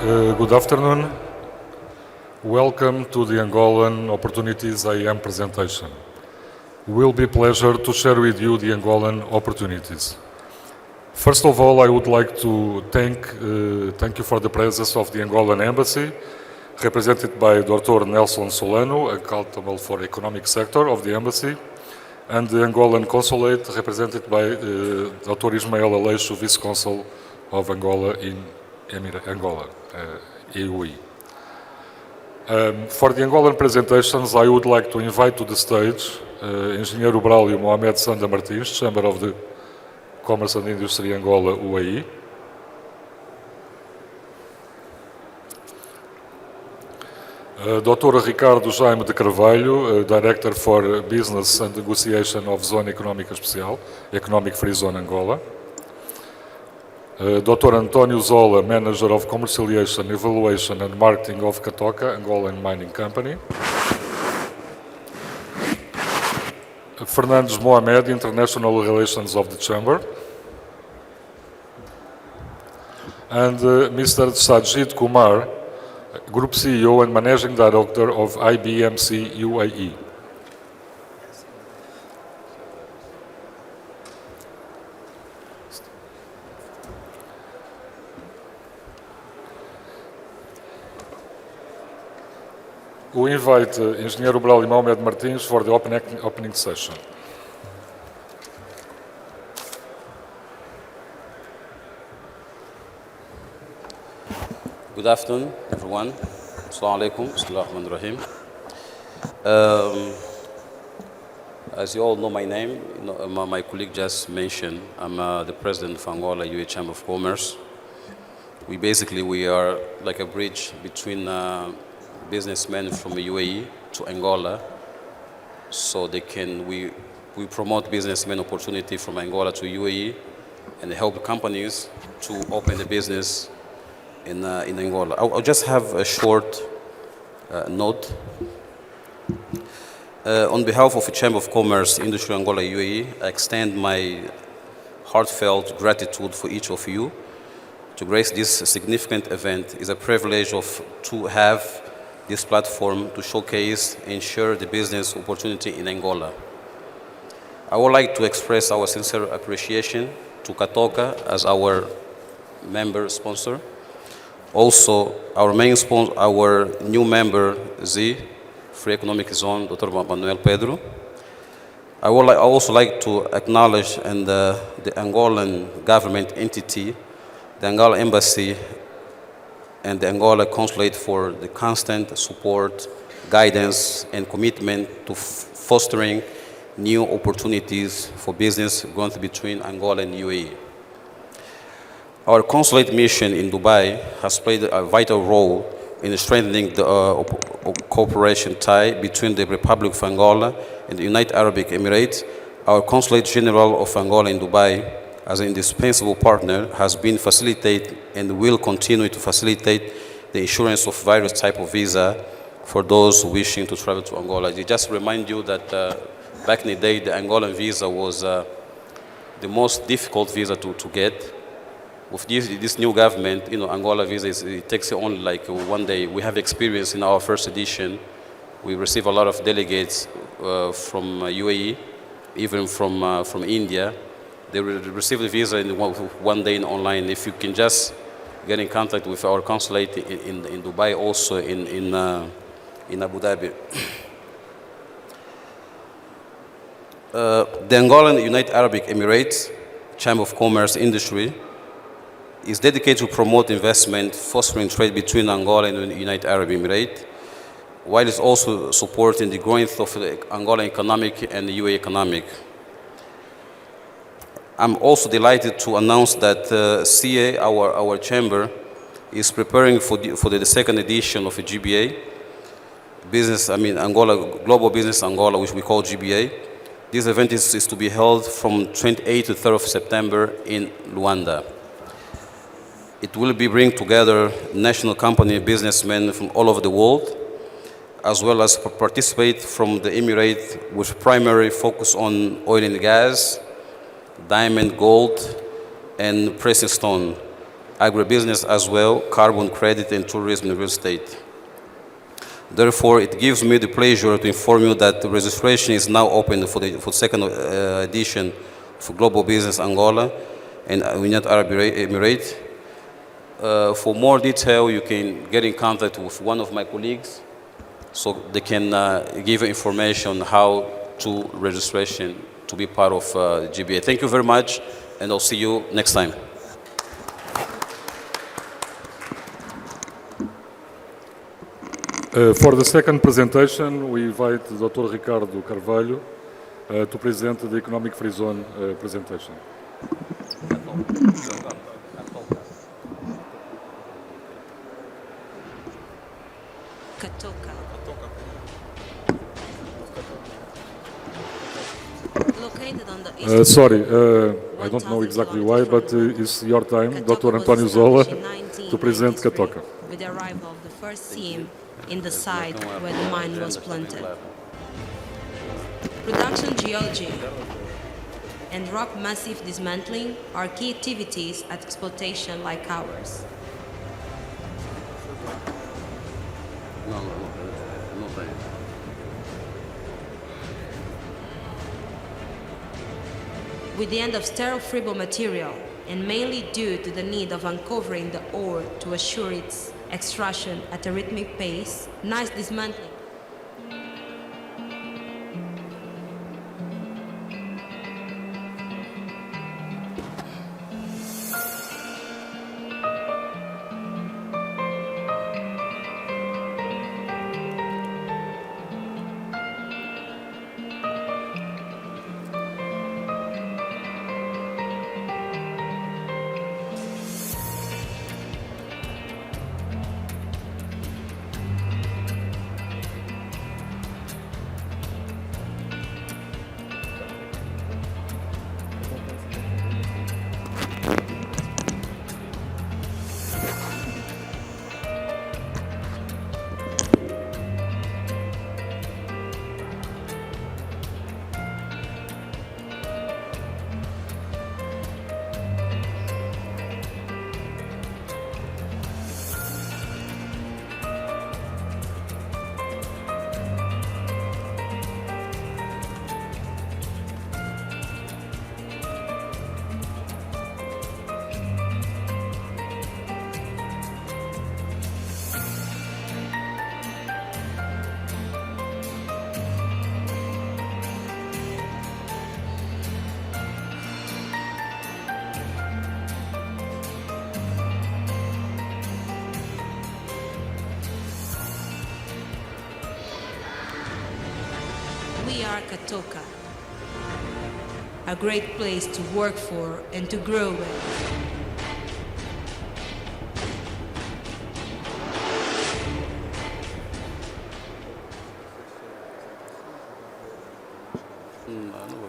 Good afternoon. Welcome to the Angolan Opportunities IAM presentation. It will be a pleasure to share with you the Angolan opportunities. First of all, I would like to thank you for the presence of the Angolan Embassy, represented by Dr. Nelson Solano, accountable for the economic sector of the Embassy, and the Angolan Consulate, represented by Dr. Ismael Aleixo, Vice-Consul of Angola in Angola, EUE. For the Angolan presentations, I would like to invite to the stage Engenheiro Braulio Mohamed Sanda Martins, Chamber of the Commerce and Industry Angola, UAE. Dr. Ricardo Jaime de Carvalho, Director for Business and Negotiation of Zone Económica Especial, Economic Free Zone Angola. Dr. António Zola, Manager of Commercialization, Evaluation and Marketing of Catoca, Angolan Mining Company. Fernandes Mohamed, International Relations of the Chamber. And Mr. Sajid Kumar, Group CEO and Managing Director of IBMC UAE. We invite Engenheiro Braulio Mohamed Martins for the opening session. Good afternoon, everyone. Assalamu alaikum. Bismillahirrahmanirrahim. As you all know my name, my colleague just mentioned, I'm the president of Angola UAE Chamber of Commerce. We are like a bridge between businessmen from the UAE to Angola, so we promote businessmen opportunity from Angola to UAE and help companies to open the business in Angola. I'll just have a short note. On behalf of the Chamber of Commerce, Industry Angola UAE, I extend my heartfelt gratitude for each of you to grace this significant event. It's a privilege to have this platform to showcase and share the business opportunity in Angola. I would like to express our sincere appreciation to Catoca as our member sponsor. Also, our main sponsor, our new member, Z, Free Economic Zone, Dr. Manuel Pedro. I would also like to acknowledge the Angolan government entity, the Angola Embassy, and the Angola Consulate for the constant support, guidance, and commitment to fostering new opportunities for business growth between Angola and UAE. Our consulate mission in Dubai has played a vital role in strengthening the cooperation tie between the Republic of Angola and the United Arab Emirates. Our Consulate General of Angola in Dubai, as an indispensable partner, has been facilitated and will continue to facilitate the issuance of various types of visa for those wishing to travel to Angola. I just remind you that back in the day, the Angolan visa was the most difficult visa to get. With this new government, Angola visa, it takes only like 1 day. We have experience in our first edition. We receive a lot of delegates from UAE, even from India. They receive the visa in 1 day online. If you can just get in contact with our consulate in Dubai, also in Abu Dhabi. The Angolan United Arab Emirates Chamber of Commerce Industry is dedicated to promote investment, fostering trade between Angola and the United Arab Emirates, while it's also supporting the growth of the Angolan economic and the UAE economic. I'm also delighted to announce that CA, our chamber, is preparing for the second edition of a GBA, Angola Global Business Angola, which we call GBA. This event is to be held from 28th to 3rd of September in Luanda. It will be bring together national company businessmen from all over the world, as well as participate from the Emirate with primary focus on oil and gas, diamond, gold, and precious stone. agribusiness as well, carbon credit, and tourism and real estate. Therefore, it gives me the pleasure to inform you that the registration is now open for the second edition for Global Business Angola and United Arab Emirates. For more detail, you can get in contact with one of my colleagues so they can give you information how to registration to be part of GBA. Thank you very much, and I'll see you next time. For the second presentation, we invite Dr. Ricardo Carvalho to present the Economic Free Zone presentation. Katoka. Located on the east Sorry, I don't know exactly why, but it's your time, Dr. Antonio Zola, to present Katoka. With the arrival of the first seam in the site where the mine was planted. Production geology and rock massive dismantling are key activities at exploitation like ours. With the end of sterile friable material, and mainly due to the need of uncovering the ore to assure its extraction at a rhythmic pace, nice dismantling. We are Katoka, a great place to work for and to grow with.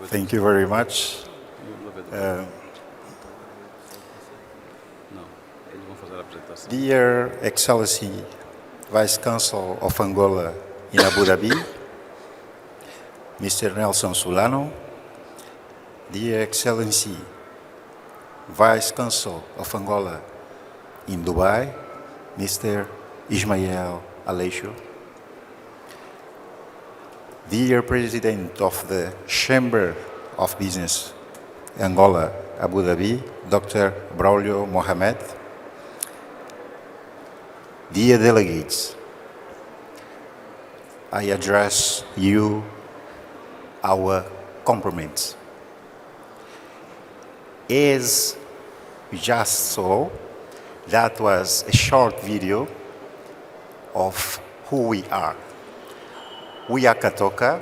Thank you very much. Dear Excellency, Vice Consul of Angola in Abu Dhabi, Mr. Nelson Solano, Dear Excellency, Vice Consul of Angola in Dubai, Mr. Ismael Aleixo, Dear President of the Chamber of Business Angola, Abu Dhabi, Dr. Braulio Mohamed, dear delegates, I address you our compliments. As we just saw, that was a short video of who we are. We are Katoka,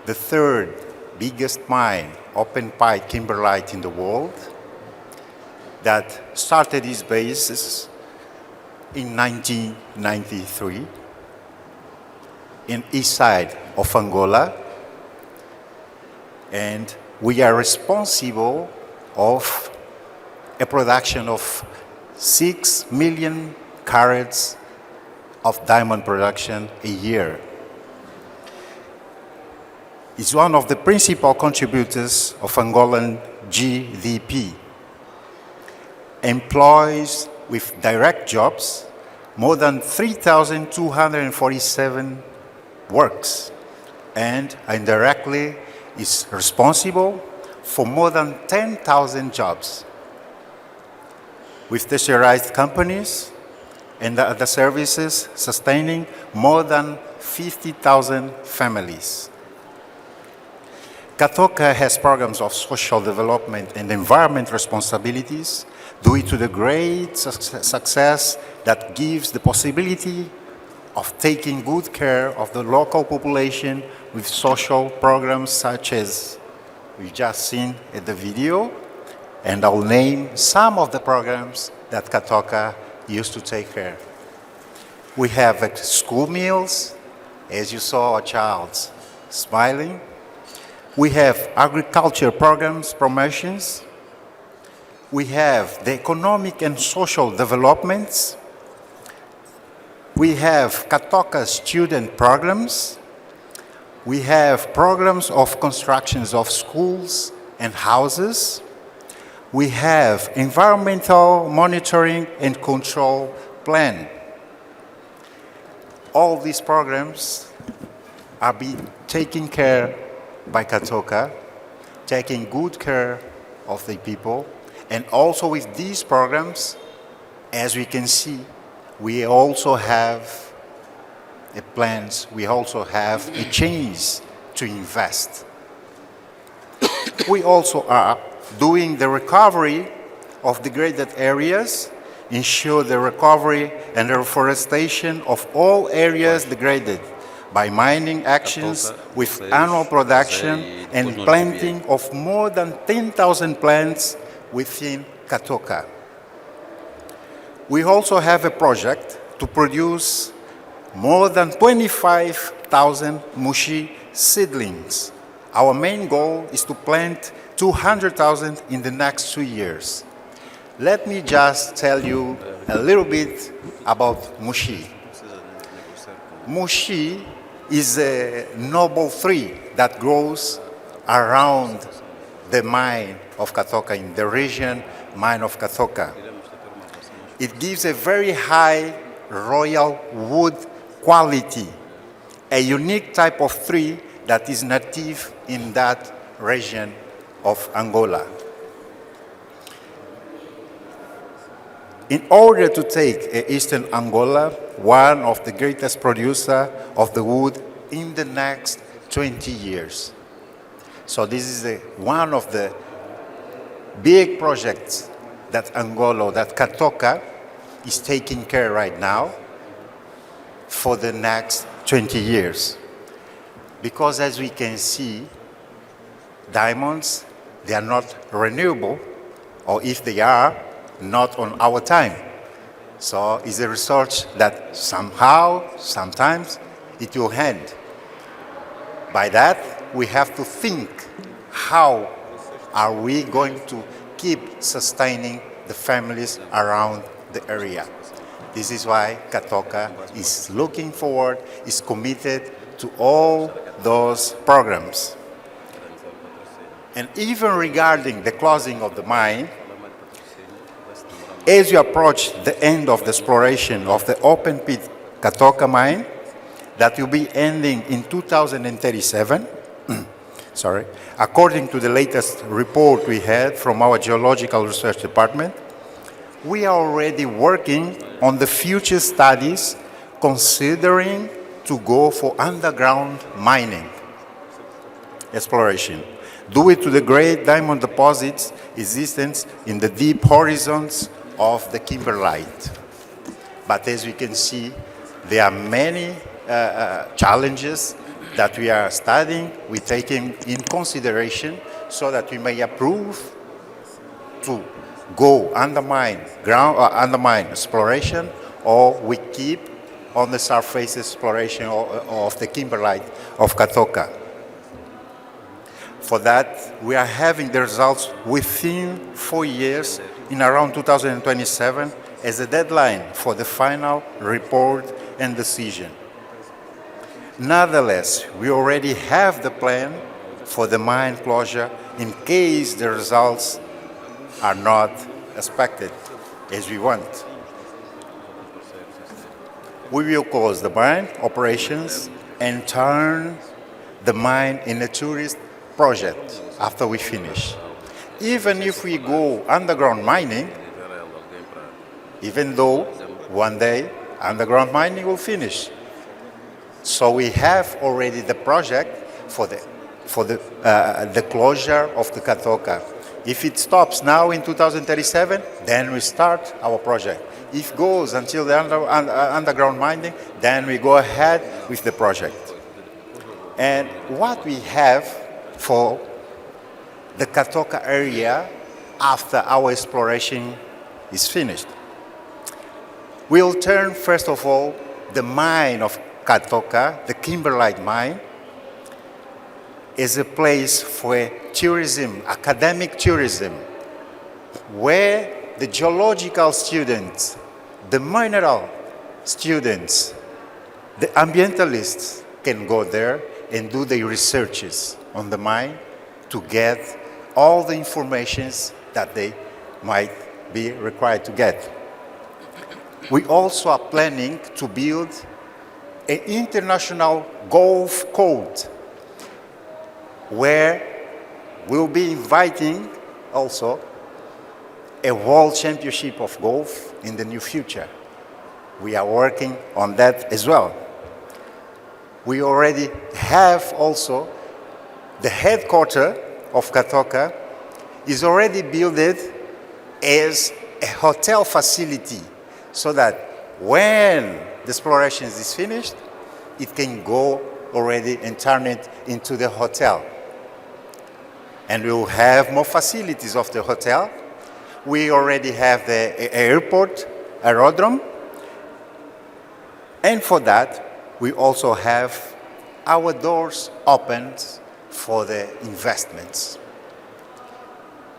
the third biggest mine, open pit kimberlite in the world, that started its basis in 1993 in east side of Angola, and we are responsible of a production of 6 million carats of diamond production a year. It's one of the principal contributors of Angolan GDP. employs with direct jobs more than 3,247 works, and indirectly is responsible for more than 10,000 jobs, with tertiarized companies and other services sustaining more than 50,000 families. Katoka has programs of social development and environment responsibilities due to the great success that gives the possibility of taking good care of the local population with social programs such as we've just seen in the video, and I'll name some of the programs that Katoka used to take care. We have school meals, as you saw a child smiling. We have agriculture programs, promotions. We have the economic and social developments. We have Katoka student programs. We have programs of constructions of schools and houses. We have environmental monitoring and control plan. All these programs are being taken care by Katoka, taking good care of the people. And also with these programs, as we can see, we also have plans, we also have a change to invest. We also are doing the recovery of degraded areas, ensure the recovery and the reforestation of all areas degraded by mining actions with annual production and planting of more than 10,000 plants within Katoka. We also have a project to produce more than 25,000 mushi seedlings. Our main goal is to plant 200,000 in the next 2 years. Let me just tell you a little bit about mushi. Mushi is a noble tree that grows around the mine of Katoka, in the region mine of Katoka. It gives a very high royal wood quality, a unique type of tree that is native in that region of Angola. In order to take Eastern Angola, one of the greatest producers of the wood in the next 20 years. So this is one of the big projects that Angola, that Katoka is taking care right now for the next 20 years. Because as we can see, diamonds, they are not renewable, or if they are, not on our time. So it's a research that somehow, sometimes, it will end. By that, we have to think, how are we going to keep sustaining the families around the area? This is why Katoka is looking forward, is committed to all those programs. And even regarding the closing of the mine, as you approach the end of the exploration of the open pit Katoka mine, that will be ending in 2037, according to the latest report we had from our geological research department, we are already working on the future studies considering to go for underground mining exploration, due to the great diamond deposits existence in the deep horizons of the kimberlite. But as we can see, there are many challenges that we are studying, we're taking in consideration so that we may approve to go undermine exploration, or we keep on the surface exploration of the kimberlite of Katoka. For that, we are having the results within 4 years, in around 2027, as a deadline for the final report and decision. Nonetheless, we already have the plan for the mine closure in case the results are not expected as we want. We will close the mine operations and turn the mine in a tourist project after we finish. Even if we go underground mining, even though one day underground mining will finish. So we have already the project for the closure of the Katoka. If it stops now in 2037, then we start our project. If it goes until the underground mining, then we go ahead with the project. And what we have for the Katoka area after our exploration is finished. We'll turn, first of all, the mine of Katoka, the kimberlite mine, is a place for tourism, academic tourism, where the geological students, the mineral students, the ambientalists can go there and do their researches on the mine to get all the informations that they might be required to get. We also are planning to build an international golf court where we'll be inviting also a world championship of golf in the near future. We are working on that as well. We already have also the headquarters of Katoka is already built as a hotel facility so that when the exploration is finished, it can go already and turn it into the hotel. And we will have more facilities of the hotel. We already have the airport, aerodrome. And for that, we also have our doors opened for the investments.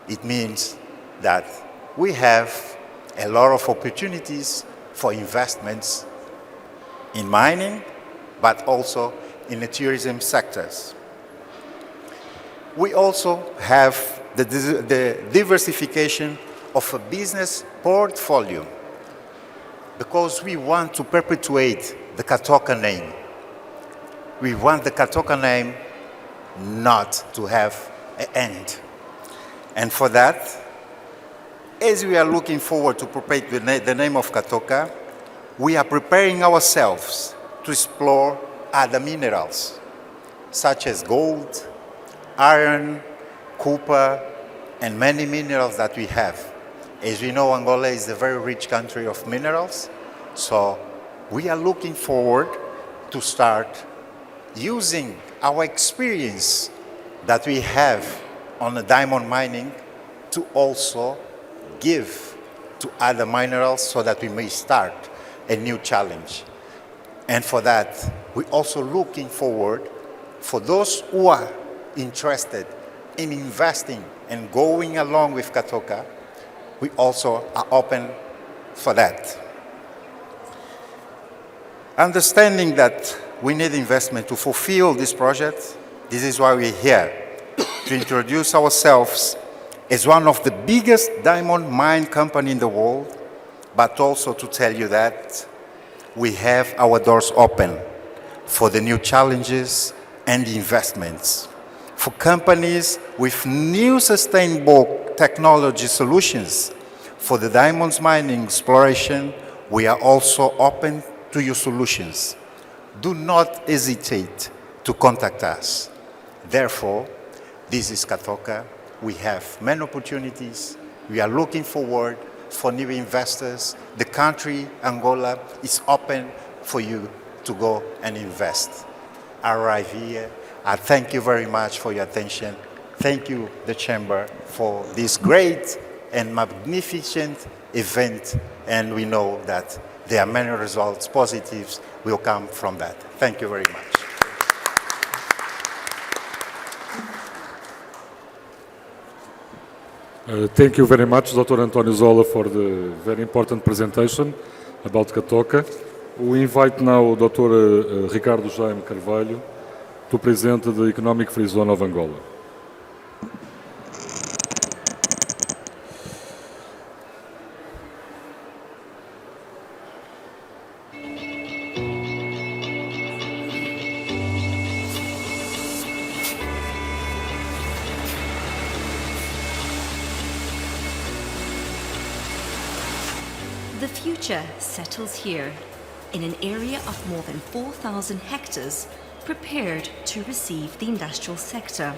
It means that we have a lot of opportunities for investments in mining, but also in the tourism sectors. We also have the diversification of a business portfolio because we want to perpetuate the Katoka name. We want the Katoka name not to have an end. And for that, as we are looking forward to perpetuate the name of Katoka, we are preparing ourselves to explore other minerals, such as gold, iron, copper, and many minerals that we have. As we know, Angola is a very rich country of minerals, so we are looking forward to start using our experience that we have on the diamond mining to also give to other minerals so that we may start a new challenge. And for that, we're also looking forward for those who are interested in investing and going along with Katoka, we also are open for that. Understanding that we need investment to fulfill this project, this is why we're here, to introduce ourselves as one of the biggest diamond mine company in the world, but also to tell you that we have our doors open for the new challenges and investments. For companies with new sustainable technology solutions for the diamonds mining exploration, we are also open to your solutions. Do not hesitate to contact us. Therefore, this is Katoka. We have many opportunities. We are looking forward for new investors. The country, Angola, is open for you to go and invest. Arrive here. I thank you very much for your attention. Thank you, the Chamber, for this great and magnificent event. And we know that there are many results, positives, will come from that. Thank you very much. Thank you very much, Dr. António Zola, for the very important presentation about Katoka. We invite now Dr. Ricardo Jaime Carvalho to present the Economic Free Zone of Angola. The future settles here, in an area of more than 4,000 hectares prepared to receive the industrial sector.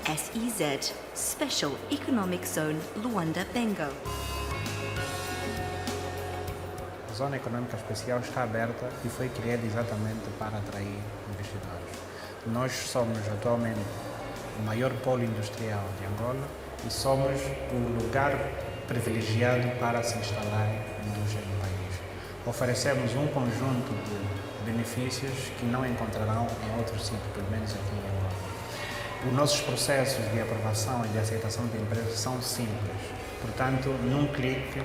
SEZ, Special Economic Zone Luanda-Bengo. A Zona Econômica Especial está aberta e foi criada exatamente para atrair investidores. Nós somos atualmente o maior polo industrial de Angola e somos o lugar privilegiado para se instalar indústria no país. Oferecemos um conjunto de benefícios que não encontrarão em outro sítio, pelo menos aqui em Angola. Os nossos processos de aprovação e de aceitação de empresas são simples. Portanto, num clique,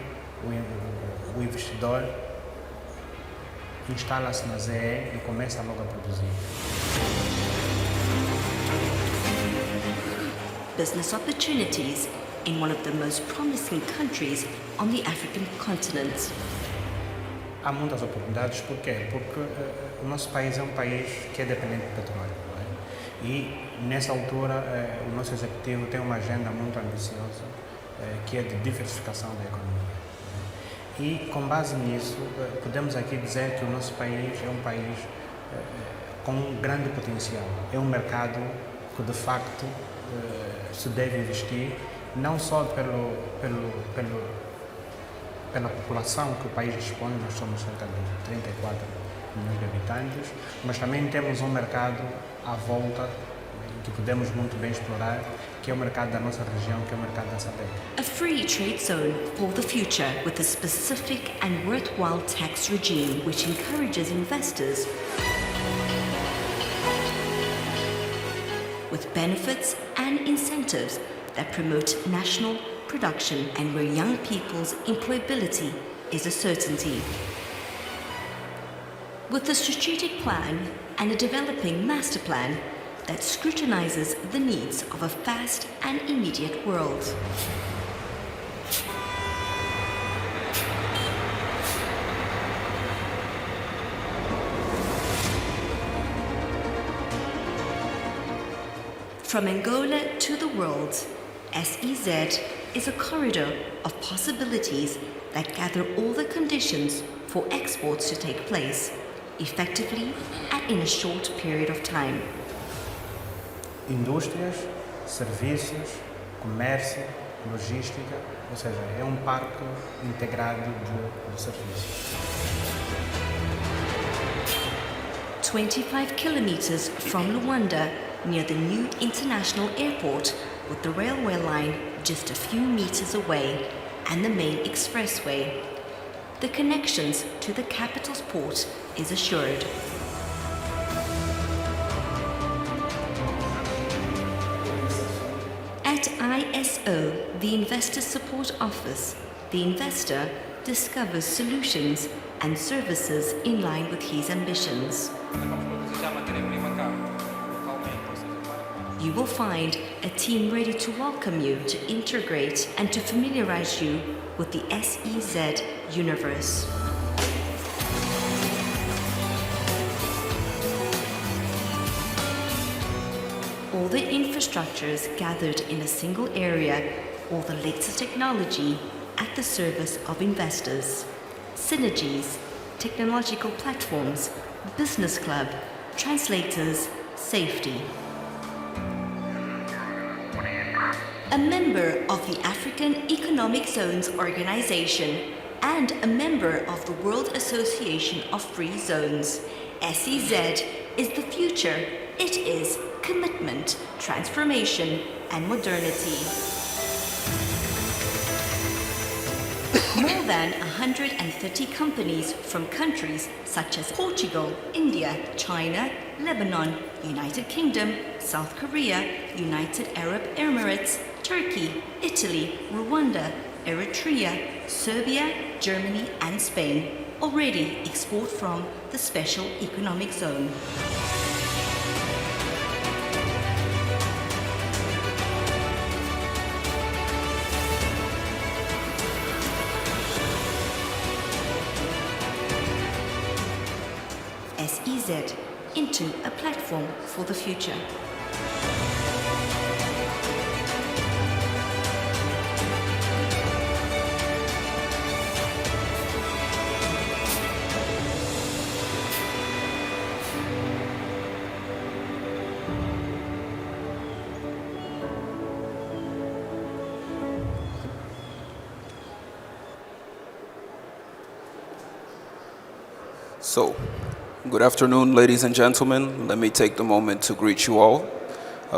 o investidor instala-se na ZE e começa logo a produzir. Business opportunities in one of the most promising countries on the African continent. Há muitas oportunidades, por quê? Porque o nosso país é um país que é dependente de petróleo. Não é? E nessa altura o nosso executivo tem uma agenda muito ambiciosa que é de diversificação da economia. E com base nisso podemos aqui dizer que o nosso país é um país com um grande potencial. É um mercado que de facto se deve investir, não só pela população que o país dispõe, nós somos cerca de 34 milhões de habitantes, mas também temos um mercado à volta que podemos muito bem explorar, que é o mercado da nossa região, que é o mercado da SADC. A free trade zone for the future with a specific and worthwhile tax regime which encourages investors with benefits and incentives that promote national production and where young people's employability is a certainty. With a strategic plan and a developing master plan that scrutinizes the needs of a fast and immediate world. From Angola to the world, SEZ is a corridor of possibilities that gather all the conditions for exports to take place, effectively and in a short period of time. Indústrias, serviços, comércio, logística, ou seja, é um parque integrado de serviços. 25 kilometers from Luanda, near the new international airport, with the railway line just a few meters away and the main expressway. The connections to the capital's port is assured. At ISO, the Investor Support Office, the investor discovers solutions and services in line with his ambitions. You will find a team ready to welcome you, to integrate and to familiarize you with the SEZ universe. All the infrastructures gathered in a single area, all the latest technology at the service of investors. Synergies, technological platforms, business club, translators, safety. A member of the African Economic Zones Organization and a member of the World Association of Free Zones, SEZ is the future. It is commitment, transformation, and modernity. More than 130 companies from countries such as Portugal, India, China, Lebanon, United Kingdom, South Korea, United Arab Emirates, Turkey, Italy, Rwanda, Eritrea, Serbia, Germany, and Spain already export from the Special Economic Zone. SEZ into a platform for the future. So, good afternoon, ladies and gentlemen. Let me take the moment to greet you all.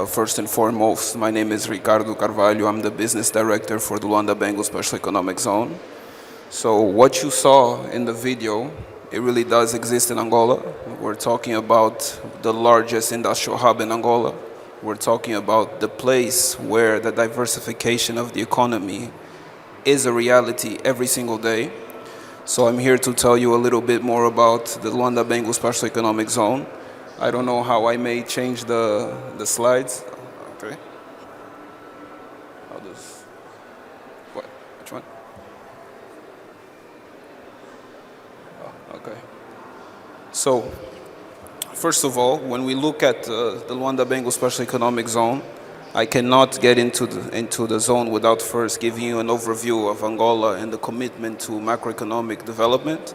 First and foremost, my name is Ricardo Carvalho. I'm the business director for the Luanda-Bengo Special Economic Zone. So what you saw in the video, it really does exist in Angola. We're talking about the largest industrial hub in Angola. We're talking about the place where the diversification of the economy is a reality every single day. So I'm here to tell you a little bit more about the Luanda-Bengo Special Economic Zone. I don't know how I may change the slides. Okay. How does, what, which one? Oh, okay. So, first of all, when we look at the Luanda-Bengo Special Economic Zone, I cannot get into the zone without first giving you an overview of Angola and the commitment to macroeconomic development.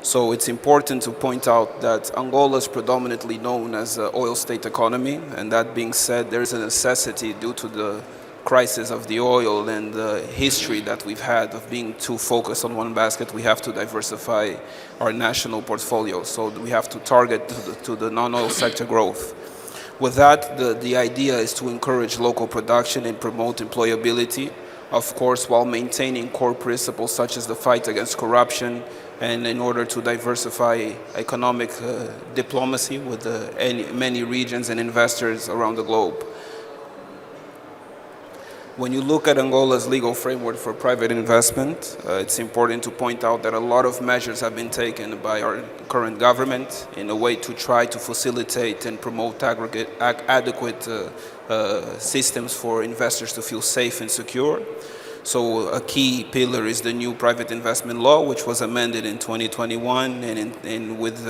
So it's important to point out that Angola is predominantly known as an oil state economy, and that being said, there is a necessity due to the crisis of the oil and the history that we've had of being too focused on one basket. We have to diversify our national portfolio, so we have to target to the non-oil sector growth. With that, the idea is to encourage local production and promote employability, of course, while maintaining core principles such as the fight against corruption, and in order to diversify economic diplomacy with many regions and investors around the globe. When you look at Angola's legal framework for private investment, it's important to point out that a lot of measures have been taken by our current government in a way to try to facilitate and promote adequate systems for investors to feel safe and secure. So a key pillar is the new private investment law, which was amended in 2021, and with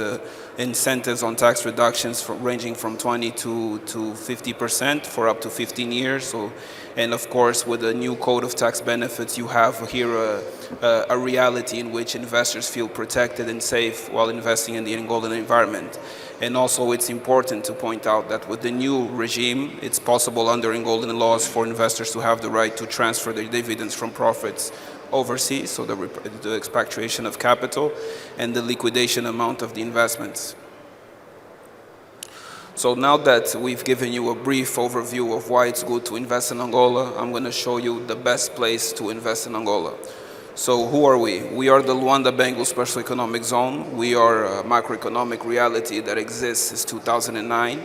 incentives on tax reductions ranging from 20 to 50% for up to 15 years. So, and of course, with the new code of tax benefits, you have here a reality in which investors feel protected and safe while investing in the Angolan environment. And also, it's important to point out that with the new regime, it's possible under Angolan laws for investors to have the right to transfer their dividends from profits overseas, so the expatriation of capital and the liquidation amount of the investments. So now that we've given you a brief overview of why it's good to invest in Angola, I'm going to show you the best place to invest in Angola. So who are we? We are the Luanda-Bengo Special Economic Zone. We are a macroeconomic reality that exists since 2009.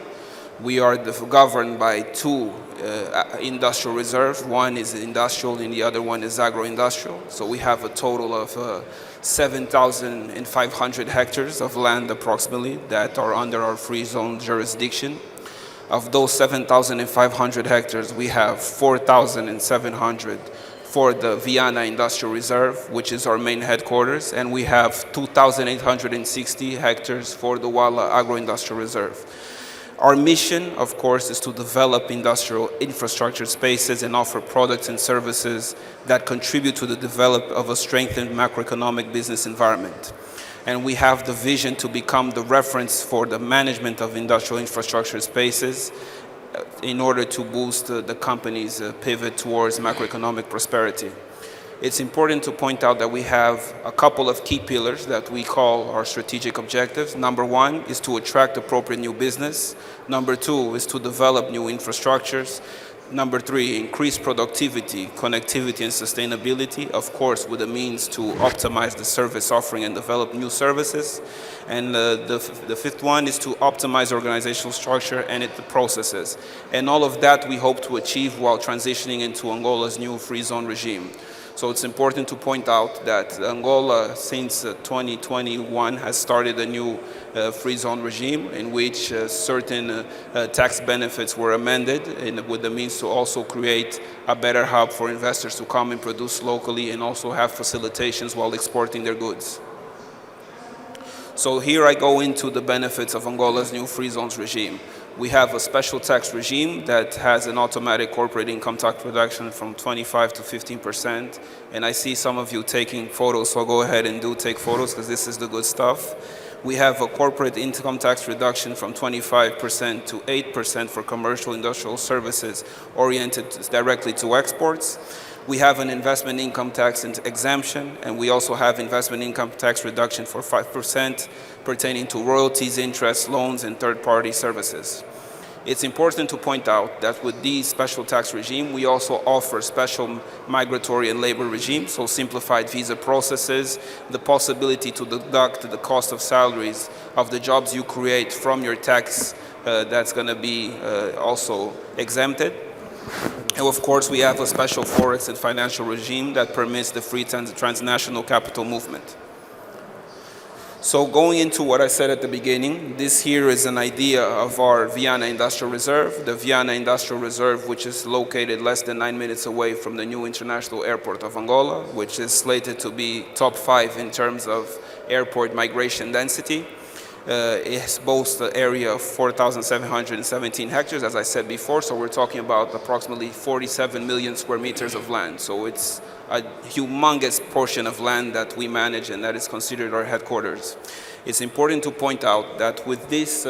We are governed by two industrial reserves. One is industrial and the other one is agro-industrial. So we have a total of 7,500 hectares of land approximately that are under our free zone jurisdiction. Of those 7,500 hectares, we have 4,700 for the Viana Industrial Reserve, which is our main headquarters, and we have 2,860 hectares for the Wala Agro-Industrial Reserve. Our mission, of course, is to develop industrial infrastructure spaces and offer products and services that contribute to the development of a strengthened macroeconomic business environment. And we have the vision to become the reference for the management of industrial infrastructure spaces in order to boost the company's pivot towards macroeconomic prosperity. It's important to point out that we have a couple of key pillars that we call our strategic objectives. Number one is to attract appropriate new business. Number two is to develop new infrastructures. Number three, increase productivity, connectivity, and sustainability, of course, with the means to optimize the service offering and develop new services. And the fifth one is to optimize organizational structure and the processes. And all of that we hope to achieve while transitioning into Angola's new free zone regime. So it's important to point out that Angola, since 2021, has started a new free zone regime in which certain tax benefits were amended, and with the means to also create a better hub for investors to come and produce locally and also have facilitations while exporting their goods. So here I go into the benefits of Angola's new free zones regime. We have a special tax regime that has an automatic corporate income tax reduction from 25 to 15%. And I see some of you taking photos, so go ahead and take photos because this is the good stuff. We have a corporate income tax reduction from 25% to 8% for commercial industrial services oriented directly to exports. We have an investment income tax exemption, and we also have investment income tax reduction for 5% pertaining to royalties, interest, loans, and third-party services. It's important to point out that with these special tax regime, we also offer special migratory and labor regimes, so simplified visa processes, the possibility to deduct the cost of salaries of the jobs you create from your tax that's going to be also exempted. And of course, we have a special forex and financial regime that permits the free transnational capital movement. So going into what I said at the beginning, this here is an idea of our Viana Industrial Reserve. The Viana Industrial Reserve, which is located less than 9 minutes away from the new international airport of Angola, which is slated to be top 5 in terms of airport migration density. It boasts an area of 4,717 hectares, as I said before, so we're talking about approximately 47 million square meters of land. So it's a humongous portion of land that we manage and that is considered our headquarters. It's important to point out that with this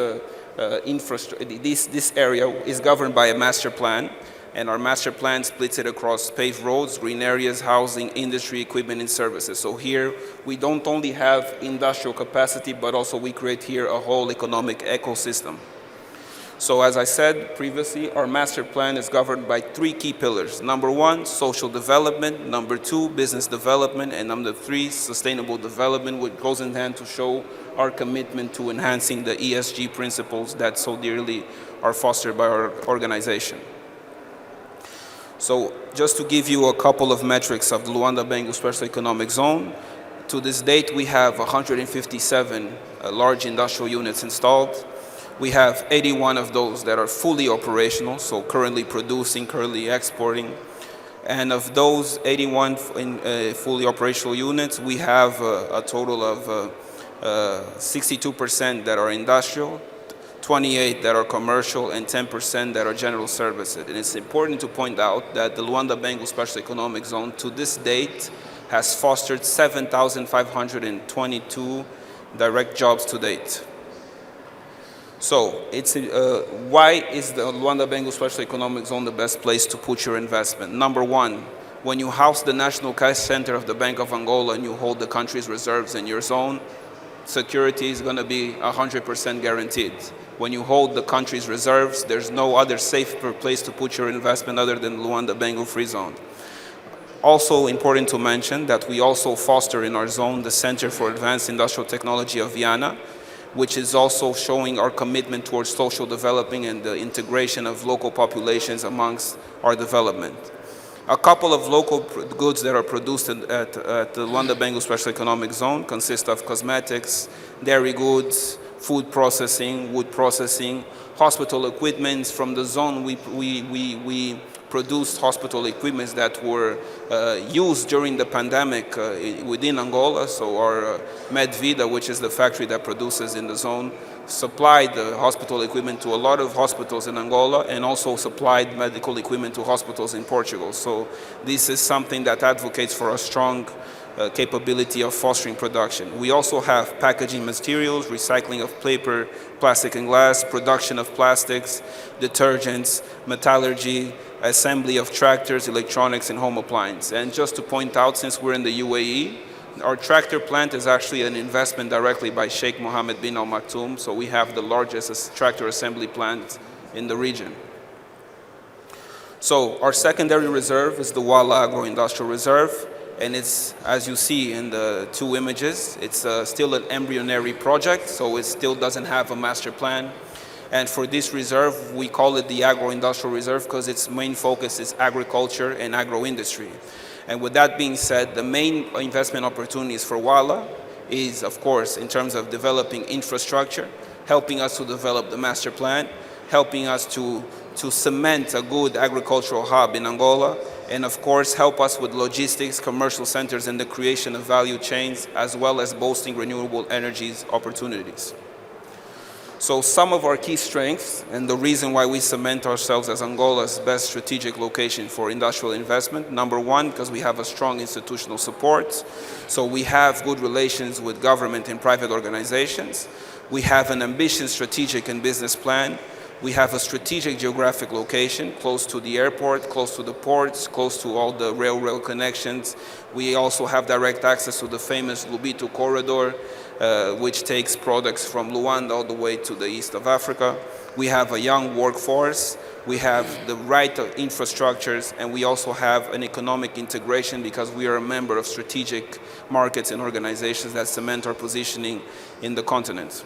this area is governed by a master plan, and our master plan splits it across paved roads, green areas, housing, industry, equipment, and services. So here, we don't only have industrial capacity, but also we create here a whole economic ecosystem. So as I said previously, our master plan is governed by 3 key pillars. Number 1, social development. Number 2, business development. And number 3, sustainable development, which goes in hand to show our commitment to enhancing the ESG principles that so dearly are fostered by our organization. So just to give you a couple of metrics of the Luanda-Bengu Special Economic Zone, to this date we have 157 large industrial units installed. We have 81 of those that are fully operational, so currently producing, currently exporting. And of those 81 fully operational units, we have a total of 62% that are industrial, 28 that are commercial, and 10% that are general services. And it's important to point out that the Luanda-Bengu Special Economic Zone to this date has fostered 7,522 direct jobs to date. So why is the Luanda-Bengu Special Economic Zone the best place to put your investment? Number 1, when you house the national cash center of the Bank of Angola and you hold the country's reserves in your zone, security is going to be 100% guaranteed. When you hold the country's reserves, there's no other safer place to put your investment other than Luanda-Bengu Free Zone. Also important to mention that we also foster in our zone the Center for Advanced Industrial Technology of Viana, which is also showing our commitment towards social development and the integration of local populations amongst our development. A couple of local goods that are produced at the Luanda-Bengu Special Economic Zone consist of cosmetics, dairy goods, food processing, wood processing, hospital equipments. From the zone, we produced hospital equipments that were used during the pandemic within Angola. So our Medvida, which is the factory that produces in the zone, supplied the hospital equipment to a lot of hospitals in Angola and also supplied medical equipment to hospitals in Portugal. So this is something that advocates for a strong capability of fostering production. We also have packaging materials, recycling of paper, plastic and glass, production of plastics, detergents, metallurgy, assembly of tractors, electronics, and home appliances. And just to point out, since we're in the UAE, our tractor plant is actually an investment directly by Sheikh Mohammed bin Al Maktoum, so we have the largest tractor assembly plant in the region. So our secondary reserve is the Wala Agro-Industrial Reserve, and it's, as you see in the 2 images, it's still an embryonic project, so it still doesn't have a master plan. And for this reserve, we call it the Agro-Industrial Reserve because its main focus is agriculture and agro-industry. And with that being said, the main investment opportunities for Wala is, of course, in terms of developing infrastructure, helping us to develop the master plan, helping us to cement a good agricultural hub in Angola, and of course, help us with logistics, commercial centers, and the creation of value chains, as well as boosting renewable energies opportunities. So some of our key strengths and the reason why we cement ourselves as Angola's best strategic location for industrial investment. Number 1, because we have a strong institutional support. So we have good relations with government and private organizations. We have an ambitious strategic and business plan. We have a strategic geographic location close to the airport, close to the ports, close to all the railroad connections. We also have direct access to the famous Lobito corridor, which takes products from Luanda all the way to the east of Africa. We have a young workforce. We have the right infrastructures, and we also have an economic integration because we are a member of strategic markets and organizations that cement our positioning in the continent.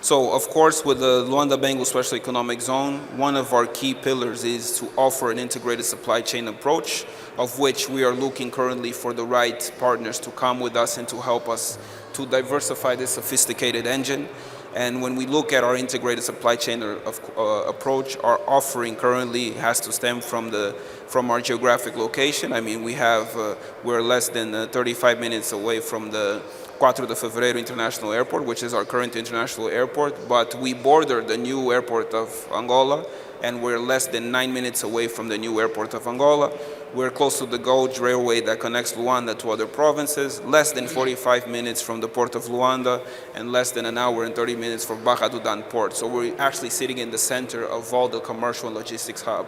So, of course, with the Luanda-Bengu Special Economic Zone, one of our key pillars is to offer an integrated supply chain approach, of which we are looking currently for the right partners to come with us and to help us to diversify this sophisticated engine. And when we look at our integrated supply chain approach, our offering currently has to stem from our geographic location. I mean, we're less than 35 minutes away from the 4 de Fevereiro International Airport, which is our current international airport, but we border the new airport of Angola, and we're less than 9 minutes away from the new airport of Angola. We're close to the gauge railway that connects Luanda to other provinces, less than 45 minutes from the port of Luanda, and less than an hour and 30 minutes from Barra do Dan port. So we're actually sitting in the center of all the commercial and logistics hub.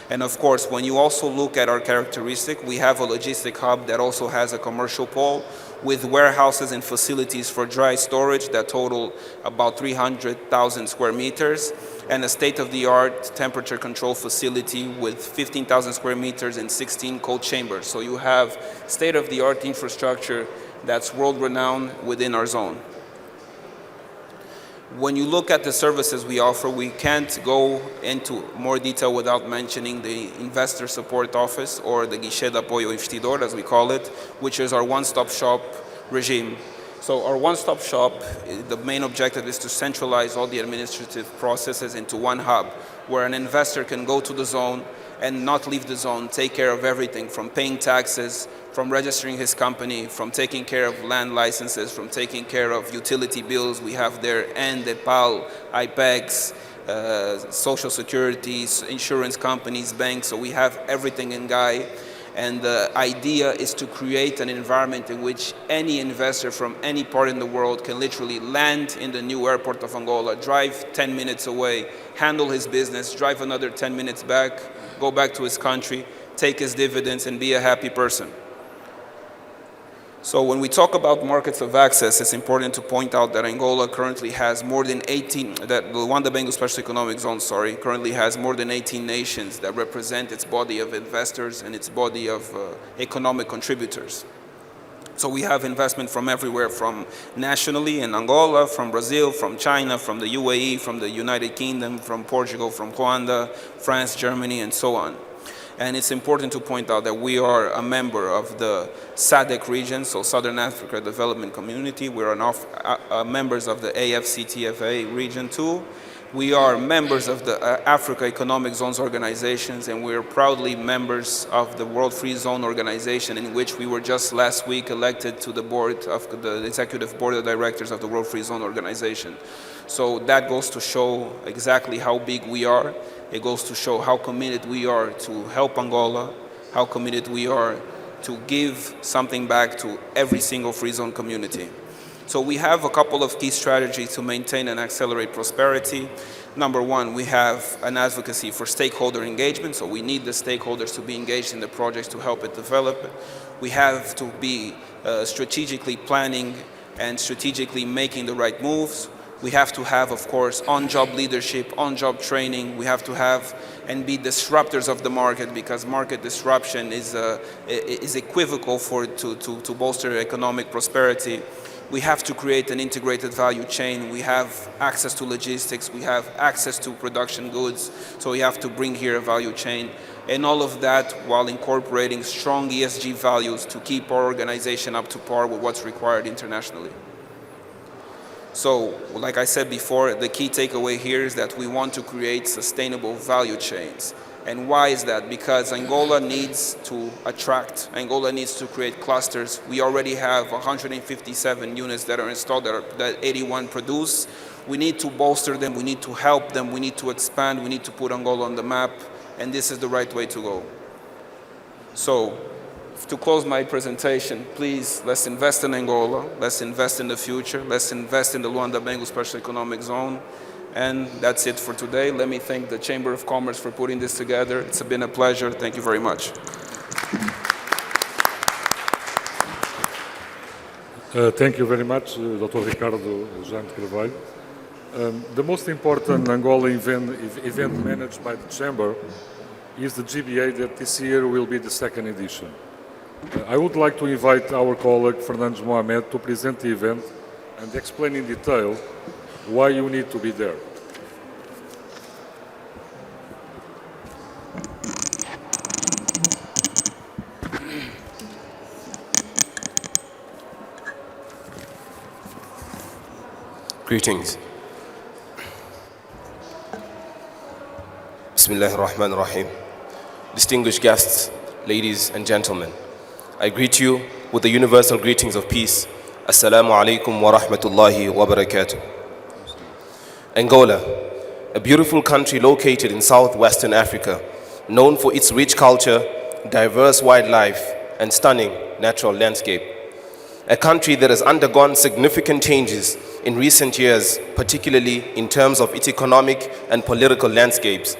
And of course, when you also look at our characteristic, we have a logistic hub that also has a commercial pole with warehouses and facilities for dry storage that total about 300,000 square meters, and a state-of-the-art temperature control facility with 15,000 square meters and 16 cold chambers. So you have state-of-the-art infrastructure that's world-renowned within our zone. When you look at the services we offer, we can't go into more detail without mentioning the Investor Support Office, or the Guichê de Apoio ao Investidor, as we call it, which is our one-stop shop regime. So our one-stop shop, the main objective is to centralize all the administrative processes into one hub, where an investor can go to the zone and not leave the zone, take care of everything from paying taxes, from registering his company, from taking care of land licenses, from taking care of utility bills. We have there NDEPAL, IPEX, social securities, insurance companies, banks, so we have everything in Gai. And the idea is to create an environment in which any investor from any part in the world can literally land in the new airport of Angola, drive 10 minutes away, handle his business, drive another 10 minutes back, go back to his country, take his dividends, and be a happy person. So when we talk about markets of access, it's important to point out that Angola currently has more than 18, that the Luanda-Bengu Special Economic Zone, currently has more than 18 nations that represent its body of investors and its body of economic contributors. So we have investment from everywhere, from nationally in Angola, from Brazil, from China, from the UAE, from the United Kingdom, from Portugal, from Rwanda, France, Germany, and so on. And it's important to point out that we are a member of the SADC region, so Southern Africa Development Community. We're members of the AFCTFA region too. We are members of the Africa Economic Zones organizations, and we're proudly members of the World Free Zone organization, in which we were just last week elected to the board of the executive board of directors of the World Free Zone organization. So that goes to show exactly how big we are. It goes to show how committed we are to help Angola, how committed we are to give something back to every single free zone community. So we have a couple of key strategies to maintain and accelerate prosperity. Number one, we have an advocacy for stakeholder engagement, so we need the stakeholders to be engaged in the projects to help it develop. We have to be strategically planning and strategically making the right moves. We have to have, of course, on-job leadership, on-job training. We have to have and be disruptors of the market, because market disruption is equivocal to bolster economic prosperity. We have to create an integrated value chain. We have access to logistics. We have access to production goods. So we have to bring here a value chain. And all of that while incorporating strong ESG values to keep our organization up to par with what's required internationally. So, like I said before, the key takeaway here is that we want to create sustainable value chains. And why is that? Because Angola needs to attract, Angola needs to create clusters. We already have 157 units that are installed that 81 produce. We need to bolster them, we need to help them, we need to expand, we need to put Angola on the map, and this is the right way to go. So, to close my presentation, please, let's invest in Angola, let's invest in the future, let's invest in the Luanda-Bengu Special Economic Zone, And that's it for today. Let me thank the Chamber of Commerce for putting this together. It's been a pleasure. Thank you very much. Thank you very much, Dr. Ricardo Jean de Carvalho. The most important Angola event managed by the Chamber is the GBA that this year will be the second edition. I would like to invite our colleague Fernandes Mohamed to present the event and explain in detail why you need to be there. Greetings. Bismillah ar-Rahman ar-Rahim. Distinguished guests, ladies and gentlemen, I greet you with the universal greetings of peace. Assalamu alaikum wa rahmatullahi wa barakatuh. Angola, a beautiful country located in southwestern Africa, known for its rich culture, diverse wildlife, and stunning natural landscape. A country that has undergone significant changes in recent years, particularly in terms of its economic and political landscapes.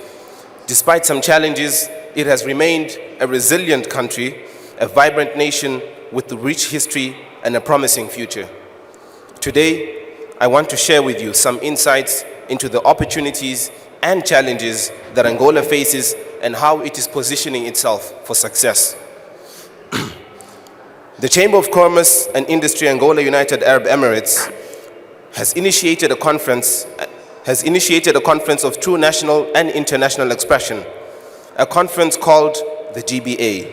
Despite some challenges, it has remained a resilient country, a vibrant nation with a rich history and a promising future. Today, I want to share with you some insights into the opportunities and challenges that Angola faces and how it is positioning itself for success. The Chamber of Commerce and Industry Angola United Arab Emirates has initiated a conference of true national and international expression, a conference called the GBA,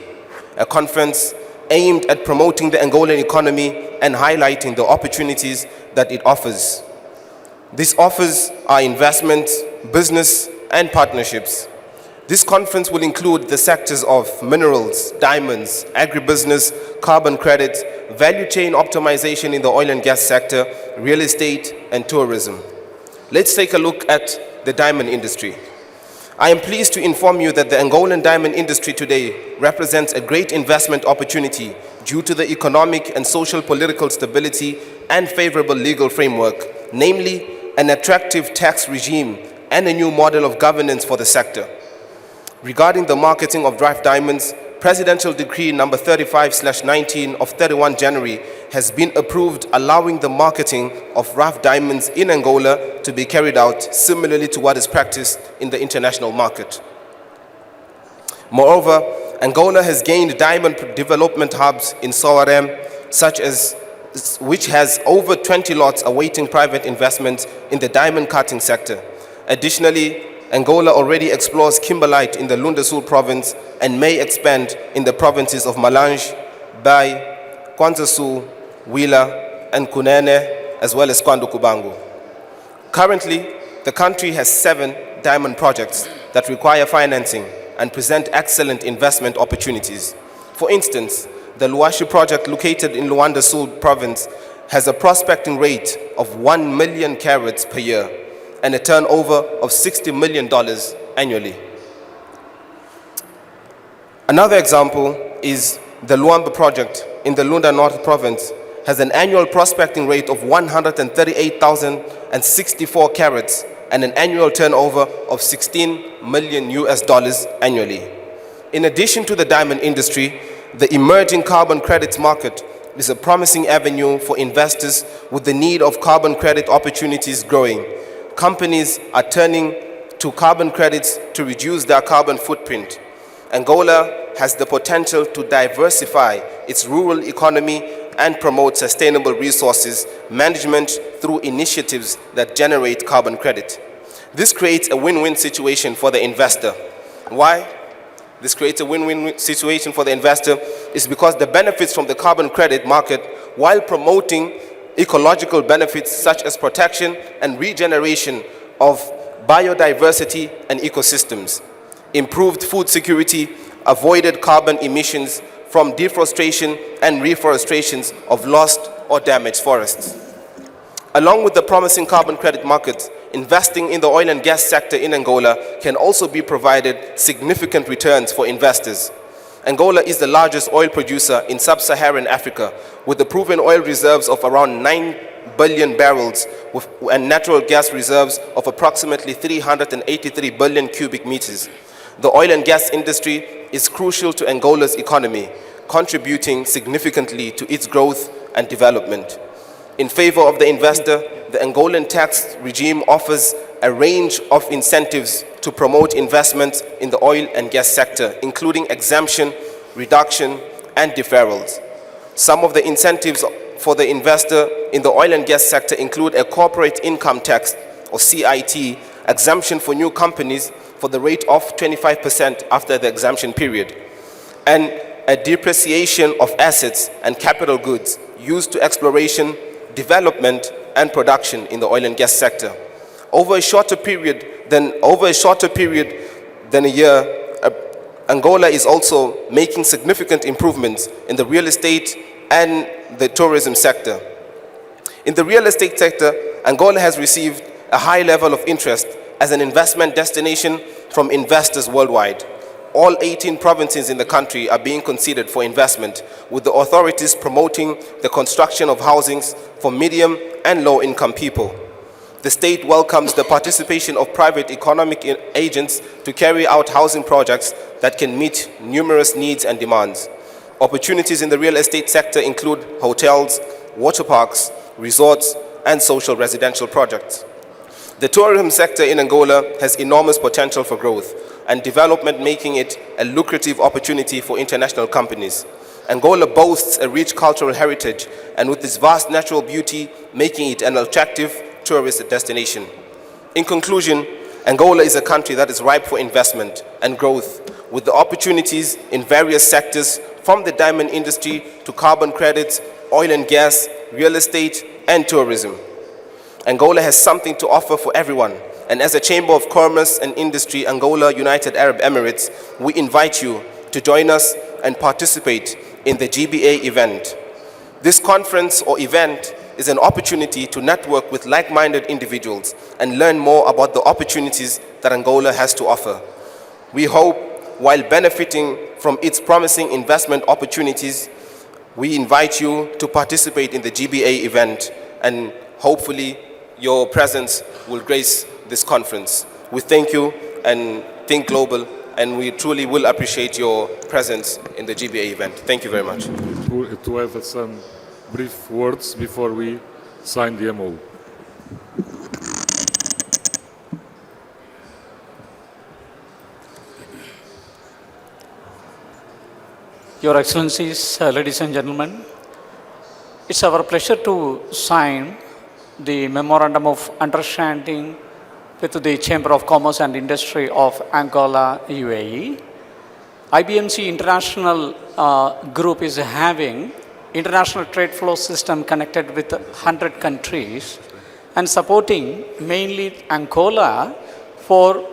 a conference aimed at promoting the Angolan economy and highlighting the opportunities that it offers. These offers are investment, business, and partnerships. This conference will include the sectors of minerals, diamonds, agribusiness, carbon credit, value chain optimization in the oil and gas sector, real estate, and tourism. Let's take a look at the diamond industry. I am pleased to inform you that the Angolan diamond industry today represents a great investment opportunity due to the economic and social political stability and favorable legal framework, namely an attractive tax regime and a new model of governance for the sector. Regarding the marketing of rough diamonds, Presidential Decree number 35/19 of 31 January has been approved, allowing the marketing of rough diamonds in Angola to be carried out similarly to what is practiced in the international market. Moreover, Angola has gained diamond development hubs in Soarem, which has over 20 lots awaiting private investment in the diamond cutting sector. Additionally, Angola already explores kimberlite in the Lunda Sul province and may expand in the provinces of Malange, Bai, Kwanza Sul, Wila, and Kunene, as well as Kwandu Kubangu. Currently, the country has 7 diamond projects that require financing and present excellent investment opportunities. For instance, the Luashi project located in Luanda Sul province has a prospecting rate of 1 million carats per year and a turnover of $60 million annually. Another example is the Luamba project in the Lunda North province has an annual prospecting rate of 138,064 carats and an annual turnover of $16 million annually. In addition to the diamond industry, the emerging carbon credits market is a promising avenue for investors with the need of carbon credit opportunities growing. Companies are turning to carbon credits to reduce their carbon footprint. Angola has the potential to diversify its rural economy and promote sustainable resources management through initiatives that generate carbon credit. This creates a win-win situation for the investor. Why? This creates a win-win situation for the investor is because the benefits from the carbon credit market, while promoting ecological benefits such as protection and regeneration of biodiversity and ecosystems, improved food security, avoided carbon emissions from deforestation and reforestations of lost or damaged forests. Along with the promising carbon credit market, investing in the oil and gas sector in Angola can also be provided significant returns for investors. Angola is the largest oil producer in sub-Saharan Africa, with the proven oil reserves of around 9 billion barrels and natural gas reserves of approximately 383 billion cubic meters. The oil and gas industry is crucial to Angola's economy, contributing significantly to its growth and development. In favor of the investor, the Angolan tax regime offers a range of incentives to promote investment in the oil and gas sector, including exemption, reduction, and deferrals. Some of the incentives for the investor in the oil and gas sector include a corporate income tax, or CIT, exemption for new companies for the rate of 25% after the exemption period, and a depreciation of assets and capital goods used to exploration, development, and production in the oil and gas sector. Over a shorter period than a year, Angola is also making significant improvements in the real estate and the tourism sector. In the real estate sector, Angola has received a high level of interest as an investment destination from investors worldwide. All 18 provinces in the country are being considered for investment, with the authorities promoting the construction of housings for medium and low-income people. The state welcomes the participation of private economic agents to carry out housing projects that can meet numerous needs and demands. Opportunities in the real estate sector include hotels, water parks, resorts, and social residential projects. The tourism sector in Angola has enormous potential for growth and development, making it a lucrative opportunity for international companies. Angola boasts a rich cultural heritage, and with its vast natural beauty, making it an attractive tourist destination. In conclusion, Angola is a country that is ripe for investment and growth, with the opportunities in various sectors, from the diamond industry to carbon credits, oil and gas, real estate, and tourism. Angola has something to offer for everyone, and as a Chamber of Commerce and Industry, Angola, United Arab Emirates, we invite you to join us and participate in the GBA event. This conference or event is an opportunity to network with like-minded individuals and learn more about the opportunities that Angola has to offer. We hope, while benefiting from its promising investment opportunities, we invite you to participate in the GBA event, and hopefully your presence will grace this conference. We thank you and Think Global, and we truly will appreciate your presence in the GBA event. Thank you very much. To have some brief words before we sign the MOU. Your Excellencies, ladies and gentlemen, it's our pleasure to sign the Memorandum of Understanding with the Chamber of Commerce and Industry of Angola, UAE. IBMC International Group is having international trade flow system connected with 100 countries and supporting mainly Angola for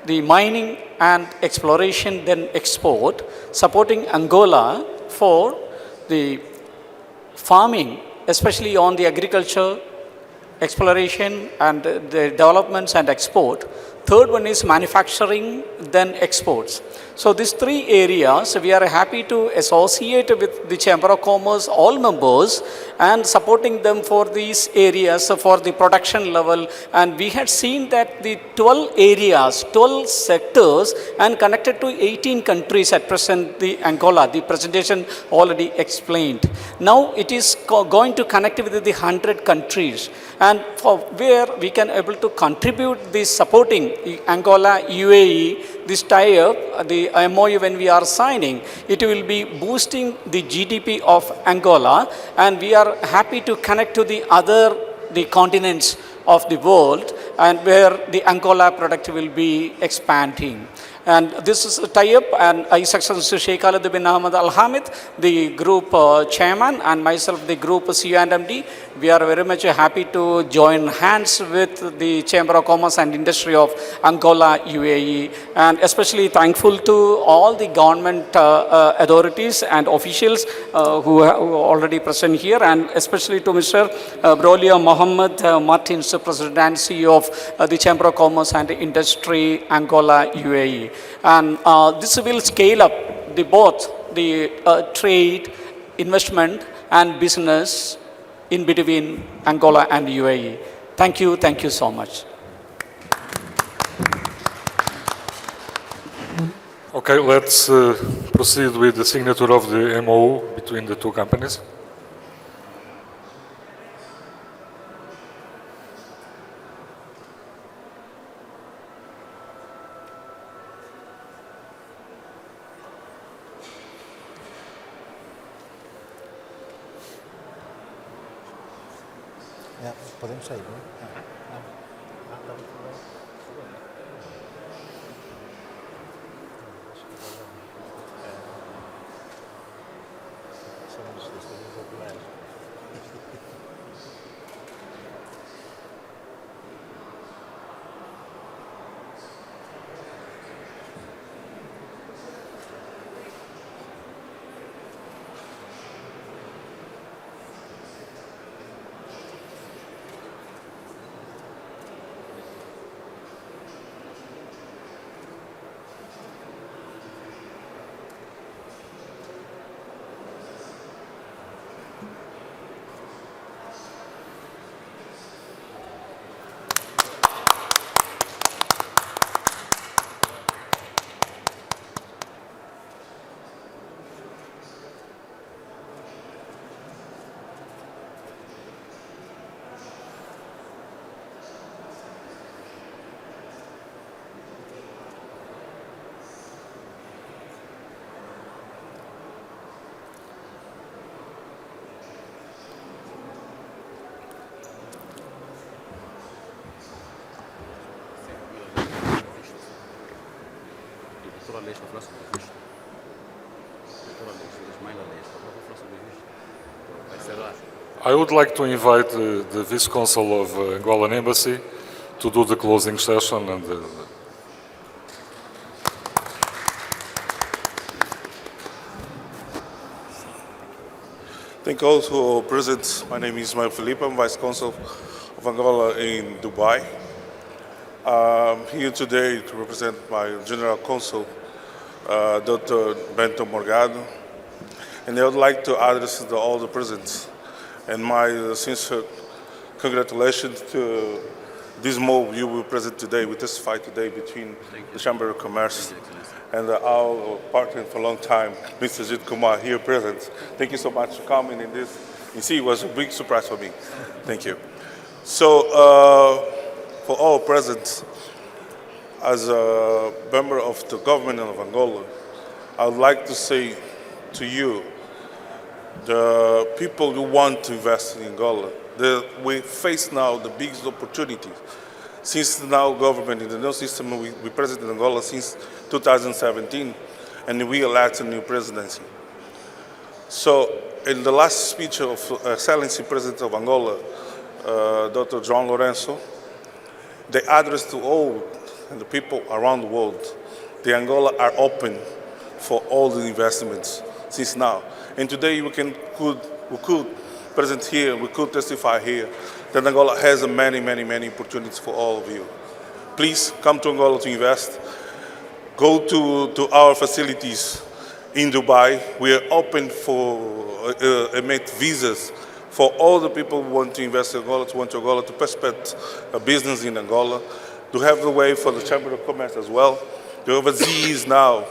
the mining and exploration, then export, supporting Angola for the farming, especially on the agriculture, exploration and the developments and export. Third one is manufacturing, then exports. So these three areas, we are happy to associate with the Chamber of Commerce, all members, and supporting them for these areas for the production level. And we had seen that the 12 areas, 12 sectors, and connected to 18 countries at present, the Angola, the presentation already explained. Now it is going to connect with the 100 countries, and for where we can able to contribute this supporting Angola, UAE, this tie-up, the MOU when we are signing, it will be boosting the GDP of Angola, and we are happy to connect to the other continents of the world, and where the Angola product will be expanding. And this is a tie-up, and His Excellency Sheikh Khalid bin Ahmed Al Hamid, the group chairman, and myself, the group CEO and MD, we are very much happy to join hands with the Chamber of Commerce and Industry of Angola, UAE, and especially thankful to all the government authorities and officials who are already present here, and especially to Mr. Brolio Mohammed Martins, President and CEO of the Chamber of Commerce and Industry, Angola, UAE. And this will scale up both the trade, investment and business in between Angola and UAE. Thank you so much. Okay, let's proceed with the signature of the MOU between the two companies. Ya, podemos sair, não é? I would like to invite the Vice Consul of Angolan Embassy to do the closing session and Thank you all who are present. My name is Ismael Felipe. I'm Vice Consul of Angola in Dubai. I'm here today to represent my General Consul, Dr. Bento Morgado. And I would like to address all the present and my sincere congratulations to this move you will present today. We testify today between the Chamber of Commerce and our partner for a long time, Mr. Jit Kumar, here present. Thank you so much for coming in this. You see, it was a big surprise for me. Thank you. So, for all present, as a member of the government of Angola, I would like to say to you, the people who want to invest in Angola, we face now the biggest opportunity. Since now government in the new system, we present in Angola since 2017, and we elect a new presidency. So in the last speech of Excellency President of Angola, Dr. João Lourenço, they addressed to all the people around the world, the Angola are open for all the investments since now. And today we could present here, we could testify here that Angola has many opportunities for all of you. Please come to Angola to invest. Go to our facilities in Dubai. We are open for emit visas for all the people who want to invest in Angola, to prospect a business in Angola. To have the way for the Chamber of Commerce as well. The overseas now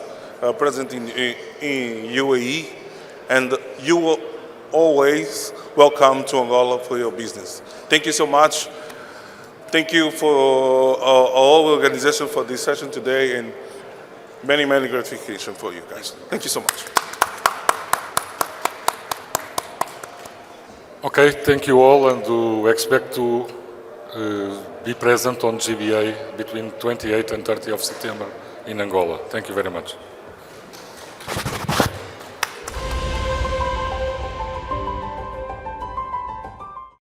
present in UAE, and you will always welcome to Angola for your business. Thank you so much. Thank you for all organization for this session today, and many gratification for you guys. Thank you so much. okay, thank you all, and we expect to be present on GBA between 28 and 30 of September in Angola. Thank you very much.